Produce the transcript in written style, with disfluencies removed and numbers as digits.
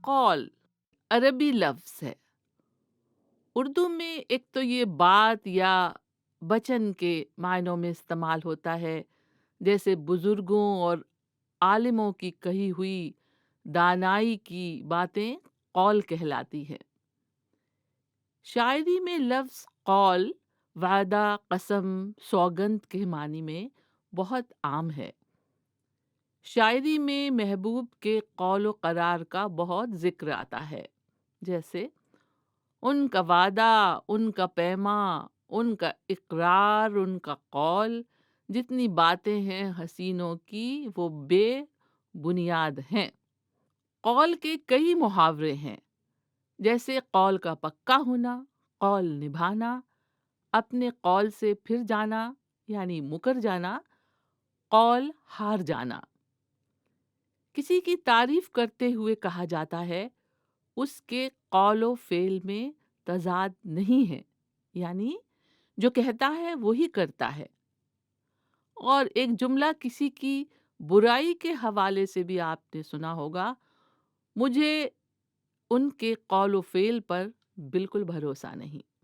قول عربی لفظ ہے۔ اردو میں ایک تو یہ بات یا وچن کے معنوں میں استعمال ہوتا ہے، جیسے بزرگوں اور عالموں کی کہی ہوئی دانائی کی باتیں قول کہلاتی ہیں۔ شاعری میں لفظ قول وعدہ، قسم، سوگند کے معنی میں بہت عام ہے۔ شاعری میں محبوب کے قول و قرار کا بہت ذکر آتا ہے، جیسے ان کا وعدہ، ان کا پیماں، ان کا اقرار، ان کا قول، جتنی باتیں ہیں حسینوں کی وہ بے بنیاد ہیں۔ قول کے کئی محاورے ہیں، جیسے قول کا پکا ہونا، قول نبھانا، اپنے قول سے پھر جانا یعنی مکر جانا، قول ہار جانا۔ کسی کی تعریف کرتے ہوئے کہا جاتا ہے اس کے قول و فعل میں تضاد نہیں ہے، یعنی جو کہتا ہے وہی کرتا ہے۔ اور ایک جملہ کسی کی برائی کے حوالے سے بھی آپ نے سنا ہوگا، مجھے ان کے قول و فعل پر بالکل بھروسہ نہیں۔